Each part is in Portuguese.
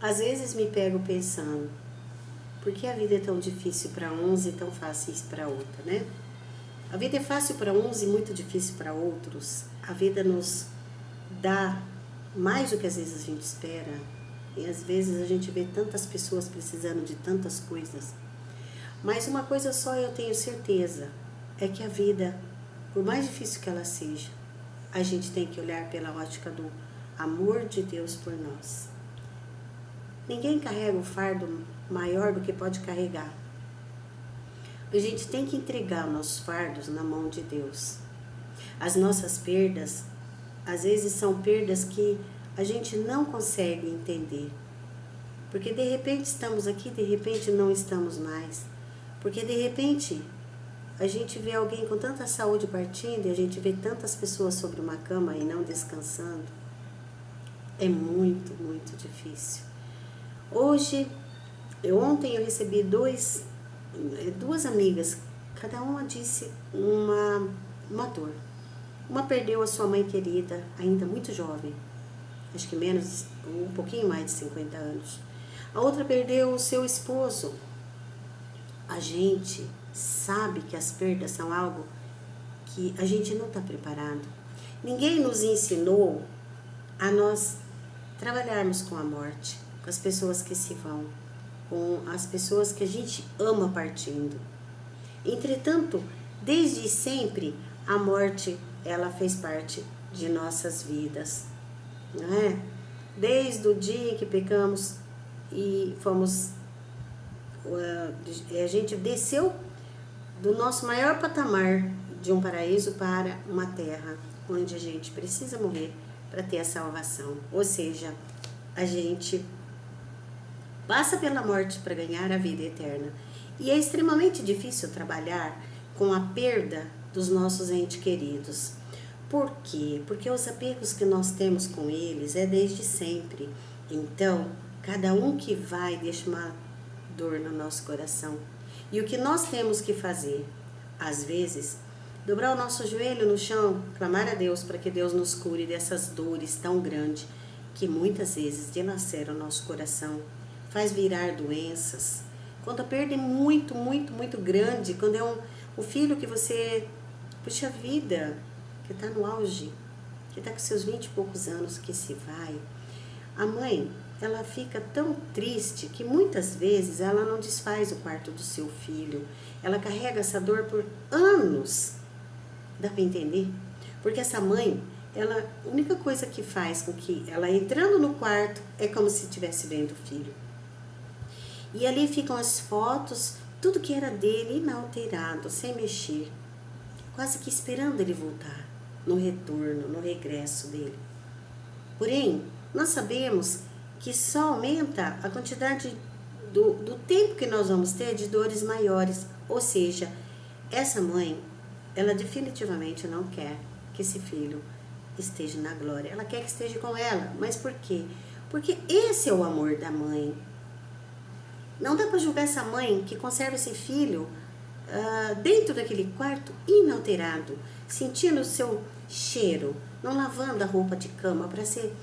Às vezes me pego pensando, por que a vida é tão difícil para uns e tão fácil para outra, né? A vida é fácil para uns e muito difícil para outros. A vida nos dá mais do que às vezes a gente espera. E às vezes a gente vê tantas pessoas precisando de tantas coisas. Mas uma coisa só eu tenho certeza, é que a vida, por mais difícil que ela seja, a gente tem que olhar pela ótica do amor de Deus por nós. Ninguém carrega o fardo maior do que pode carregar. A gente tem que entregar nossos fardos na mão de Deus. As nossas perdas, às vezes são perdas que a gente não consegue entender. Porque de repente estamos aqui, de repente não estamos mais. Porque de repente a gente vê alguém com tanta saúde partindo e a gente vê tantas pessoas sobre uma cama e não descansando. É muito, muito difícil. Ontem eu recebi duas amigas, cada uma disse uma dor. Uma perdeu a sua mãe querida, ainda muito jovem, acho que um pouquinho mais de 50 anos. A outra perdeu o seu esposo. A gente sabe que as perdas são algo que a gente não está preparado. Ninguém nos ensinou a nós trabalharmos com a morte, com as pessoas que se vão, com as pessoas que a gente ama partindo. Entretanto, desde sempre, a morte, ela fez parte de nossas vidas, não é? Desde o dia em que pecamos e a gente desceu do nosso maior patamar de um paraíso para uma terra onde a gente precisa morrer para ter a salvação. Ou seja, a gente passa pela morte para ganhar a vida eterna. E é extremamente difícil trabalhar com a perda dos nossos entes queridos. Por quê? Porque os apegos que nós temos com eles é desde sempre. Então, cada um que vai deixa uma dor no nosso coração. E o que nós temos que fazer? Às vezes, dobrar o nosso joelho no chão, clamar a Deus para que Deus nos cure dessas dores tão grandes que muitas vezes dilaceram o nosso coração, faz virar doenças. Quando a perda é muito, muito, muito grande, quando é um filho que você, puxa vida, que está no auge, que está com seus 20 e poucos anos, que se vai, a mãe, ela fica tão triste que muitas vezes ela não desfaz o quarto do seu filho. Ela carrega essa dor por anos. Dá para entender? Porque essa mãe, a única coisa que faz com que ela entrando no quarto é como se estivesse vendo o filho. E ali ficam as fotos, tudo que era dele inalterado, sem mexer. Quase que esperando ele voltar, no retorno, no regresso dele. Porém, nós sabemos que só aumenta a quantidade do tempo que nós vamos ter de dores maiores. Ou seja, essa mãe, ela definitivamente não quer que esse filho esteja na glória. Ela quer que esteja com ela. Mas por quê? Porque esse é o amor da mãe. Não dá para julgar essa mãe que conserva esse filho dentro daquele quarto inalterado, sentindo o seu cheiro, não lavando a roupa de cama para ser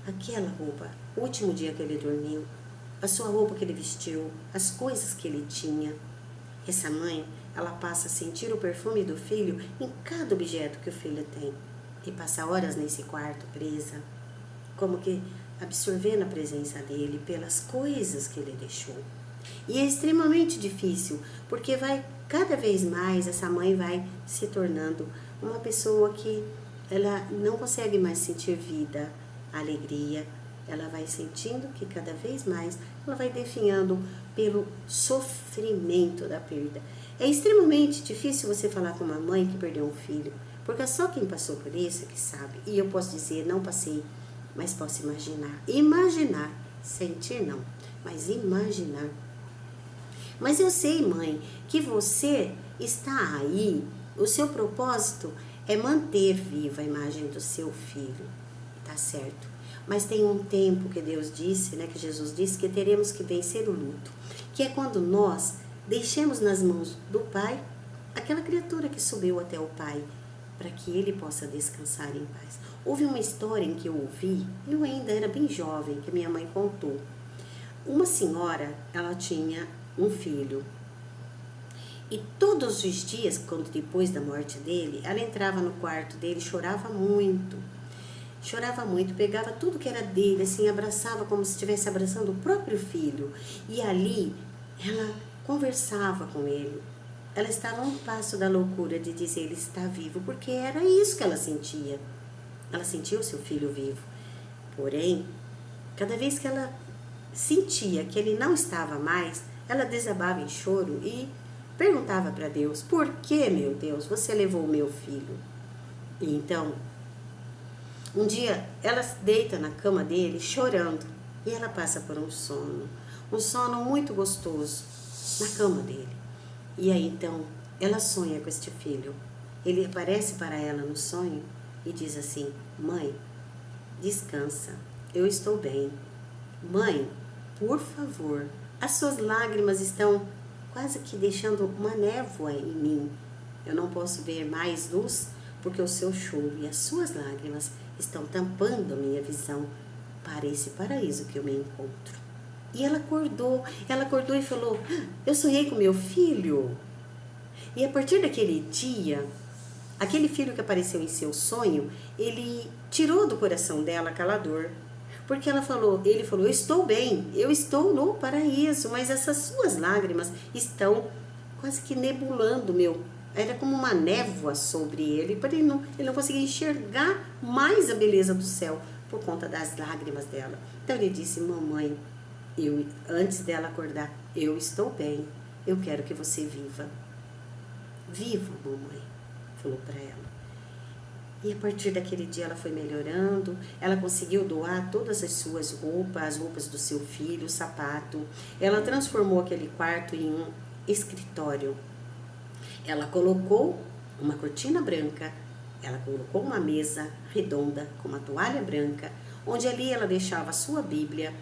aquela roupa, o último dia que ele dormiu, a sua roupa que ele vestiu, as coisas que ele tinha. Essa mãe, ela passa a sentir o perfume do filho em cada objeto que o filho tem e passa horas nesse quarto presa, como que absorvendo a presença dele pelas coisas que ele deixou. E é extremamente difícil, porque cada vez mais essa mãe vai se tornando uma pessoa que ela não consegue mais sentir vida, alegria. Ela vai sentindo que cada vez mais ela vai definhando pelo sofrimento da perda. É extremamente difícil você falar com uma mãe que perdeu um filho, porque é só quem passou por isso que sabe. E eu posso dizer, não passei, mas posso imaginar. Imaginar, sentir não, mas imaginar. Mas eu sei, mãe, que você está aí, o seu propósito é manter viva a imagem do seu filho, tá certo? Mas tem um tempo que Deus disse, né, que Jesus disse, que teremos que vencer o luto, que é quando nós deixemos nas mãos do Pai aquela criatura que subiu até o Pai, para que ele possa descansar em paz. Houve uma história em que eu ouvi, eu ainda era bem jovem, que minha mãe contou. Uma senhora, ela tinha um filho. E todos os dias, quando depois da morte dele, ela entrava no quarto dele, chorava muito, pegava tudo que era dele, assim, abraçava como se estivesse abraçando o próprio filho. E ali, ela conversava com ele. Ela estava a um passo da loucura de dizer ele está vivo, porque era isso que ela sentia. Ela sentia o seu filho vivo. Porém, cada vez que ela sentia que ele não estava mais, ela desabava em choro e perguntava para Deus: por que, meu Deus, você levou o meu filho? E então, um dia, ela deita na cama dele chorando e ela passa por um sono muito gostoso na cama dele. E aí então, ela sonha com este filho. Ele aparece para ela no sonho e diz assim: mãe, descansa, eu estou bem. Mãe, por favor, as suas lágrimas estão quase que deixando uma névoa em mim. Eu não posso ver mais luz porque o seu choro e as suas lágrimas estão tampando a minha visão para esse paraíso que eu me encontro. E ela acordou e falou: eu sonhei com meu filho. E a partir daquele dia, aquele filho que apareceu em seu sonho, ele tirou do coração dela aquela dor. Porque ele falou, eu estou bem, eu estou no paraíso, mas essas suas lágrimas estão quase que nebulando era como uma névoa sobre ele, para ele não conseguia enxergar mais a beleza do céu por conta das lágrimas dela. Então ele disse: mamãe, antes dela acordar, eu estou bem, eu quero que você viva. Viva, mamãe, falou para ela. E a partir daquele dia ela foi melhorando, ela conseguiu doar todas as suas roupas, as roupas do seu filho, o sapato. Ela transformou aquele quarto em um escritório. Ela colocou uma cortina branca, ela colocou uma mesa redonda com uma toalha branca, onde ali ela deixava a sua Bíblia,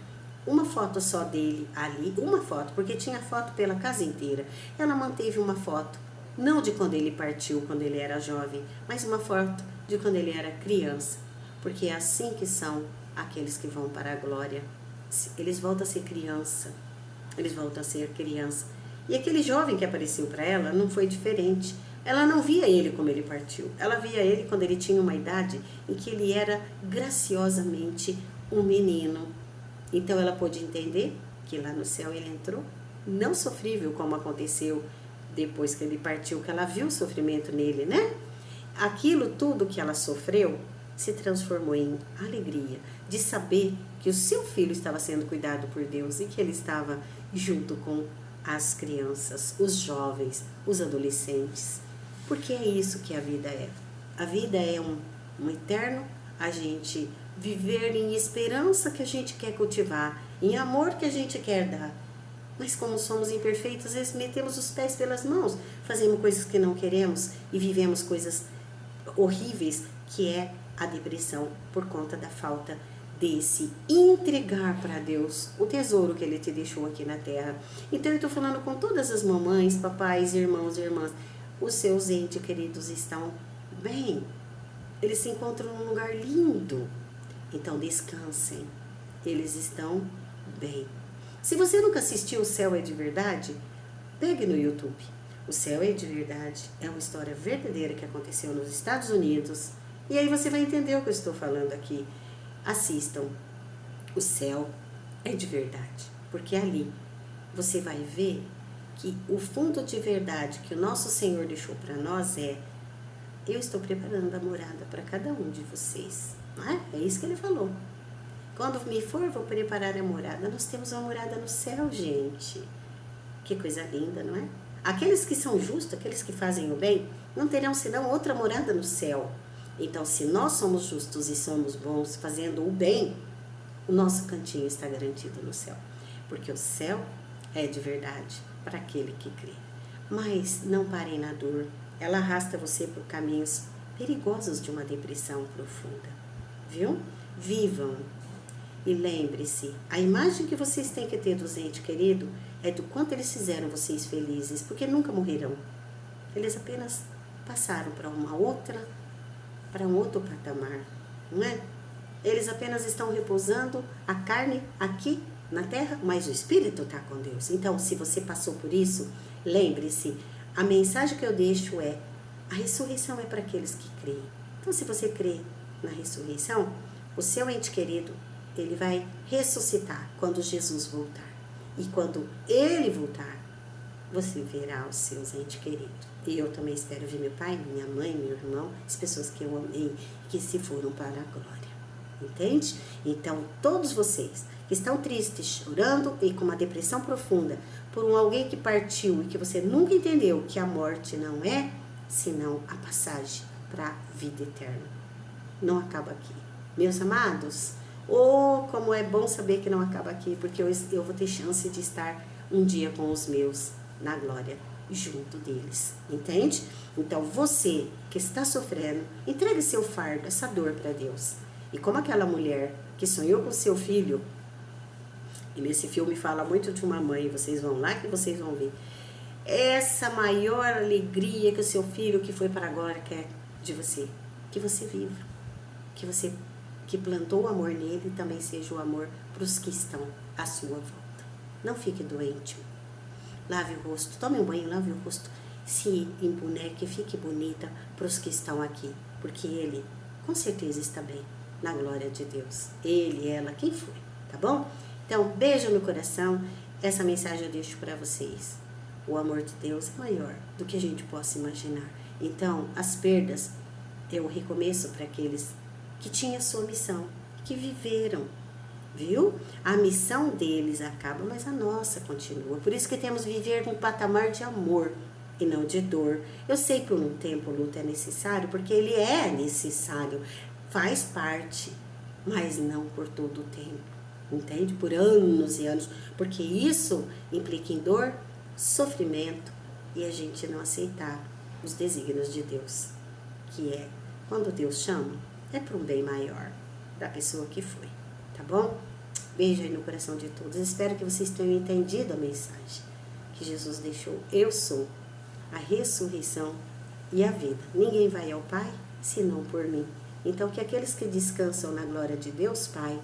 uma foto só dele ali, uma foto, porque tinha foto pela casa inteira. Ela manteve uma foto, não de quando ele partiu, quando ele era jovem, mas uma foto de quando ele era criança, porque é assim que são aqueles que vão para a glória. Eles voltam a ser criança, E aquele jovem que apareceu para ela não foi diferente. Ela não via ele como ele partiu, ela via ele quando ele tinha uma idade em que ele era graciosamente um menino. Então ela pôde entender que lá no céu ele entrou, não sofrível como aconteceu depois que ele partiu, que ela viu o sofrimento nele, né? Aquilo tudo que ela sofreu se transformou em alegria de saber que o seu filho estava sendo cuidado por Deus e que ele estava junto com as crianças, os jovens, os adolescentes. Porque é isso que a vida é. A vida é um eterno a gente viver em esperança que a gente quer cultivar, em amor que a gente quer dar. Mas como somos imperfeitos, às vezes metemos os pés pelas mãos, fazemos coisas que não queremos e vivemos coisas horríveis, que é a depressão por conta da falta desse entregar para Deus o tesouro que Ele te deixou aqui na terra. Então eu estou falando com todas as mamães, papais, irmãos e irmãs, os seus entes queridos estão bem, eles se encontram num lugar lindo, então descansem, eles estão bem. Se você nunca assistiu O Céu é de Verdade, pegue no YouTube. O Céu é de Verdade é uma história verdadeira que aconteceu nos Estados Unidos. E aí você vai entender o que eu estou falando aqui. Assistam. O Céu é de Verdade. Porque ali você vai ver que o fundo de verdade que o nosso Senhor deixou para nós é: eu estou preparando a morada para cada um de vocês. Não é? É isso que ele falou. Quando me for, vou preparar a morada. Nós temos uma morada no céu, gente. Que coisa linda, não é? Aqueles que são justos, aqueles que fazem o bem, não terão senão outra morada no céu. Então, se nós somos justos e somos bons fazendo o bem, o nosso cantinho está garantido no céu. Porque o céu é de verdade para aquele que crê. Mas não parem na dor. Ela arrasta você por caminhos perigosos de uma depressão profunda. Viu? Vivam. E lembre-se, a imagem que vocês têm que ter dos entes queridos é do quanto eles fizeram vocês felizes, porque nunca morrerão. Eles apenas passaram para um outro patamar, não é? Eles apenas estão repousando a carne aqui na terra, mas o espírito está com Deus. Então, se você passou por isso, lembre-se, a mensagem que eu deixo é: a ressurreição é para aqueles que creem. Então, se você crê na ressurreição, o seu ente querido, ele vai ressuscitar quando Jesus voltar. E quando ele voltar, você verá os seus entes queridos. E eu também espero ver meu pai, minha mãe, meu irmão, as pessoas que eu amei, que se foram para a glória. Entende? Então, todos vocês que estão tristes, chorando e com uma depressão profunda por alguém que partiu e que você nunca entendeu que a morte não é senão a passagem para a vida eterna. Não acaba aqui. Meus amados, como é bom saber que não acaba aqui, porque eu vou ter chance de estar um dia com os meus na glória, junto deles, entende? Então, você que está sofrendo, entregue seu fardo, essa dor para Deus. E como aquela mulher que sonhou com seu filho, e nesse filme fala muito de uma mãe, vocês vão lá que vocês vão ver, essa maior alegria que o seu filho que foi para a glória quer de você, que você viva, que você que plantou o amor nele também seja o amor para os que estão à sua volta. Não fique doente. Lave o rosto, tome um banho, lave o rosto, se emboneque, fique bonita para os que estão aqui, porque ele com certeza está bem, na glória de Deus. Ele, ela, quem foi, tá bom? Então, beijo no coração, essa mensagem eu deixo para vocês. O amor de Deus é maior do que a gente possa imaginar. Então, as perdas, eu recomeço para aqueles que tinham a sua missão, que viveram, viu? A missão deles acaba, mas a nossa continua. Por isso que temos que viver num patamar de amor e não de dor. Eu sei que por um tempo o luto é necessário, porque ele é necessário, faz parte, mas não por todo o tempo, entende? Por anos e anos, porque isso implica em dor, sofrimento e a gente não aceitar os desígnios de Deus, que é, quando Deus chama, é para um bem maior da pessoa que foi, tá bom? Beijo aí no coração de todos. Espero que vocês tenham entendido a mensagem que Jesus deixou. Eu sou a ressurreição e a vida. Ninguém vai ao Pai senão por mim. Então, que aqueles que descansam na glória de Deus Pai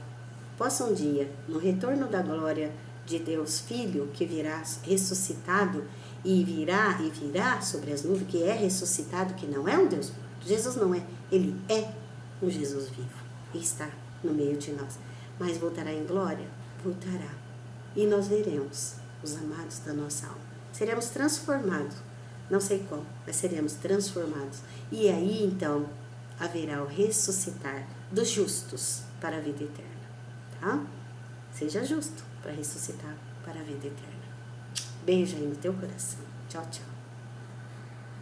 possam um dia, no retorno da glória de Deus Filho, que virá ressuscitado e virá sobre as nuvens, que é ressuscitado, que não é um Deus morto. Jesus não é, ele é um Jesus vivo e está no meio de nós. Mas voltará em glória? Voltará. E nós veremos os amados da nossa alma. Seremos transformados. Não sei como, mas seremos transformados. E aí, então, haverá o ressuscitar dos justos para a vida eterna. Tá? Seja justo para ressuscitar para a vida eterna. Beijo aí no teu coração. Tchau, tchau.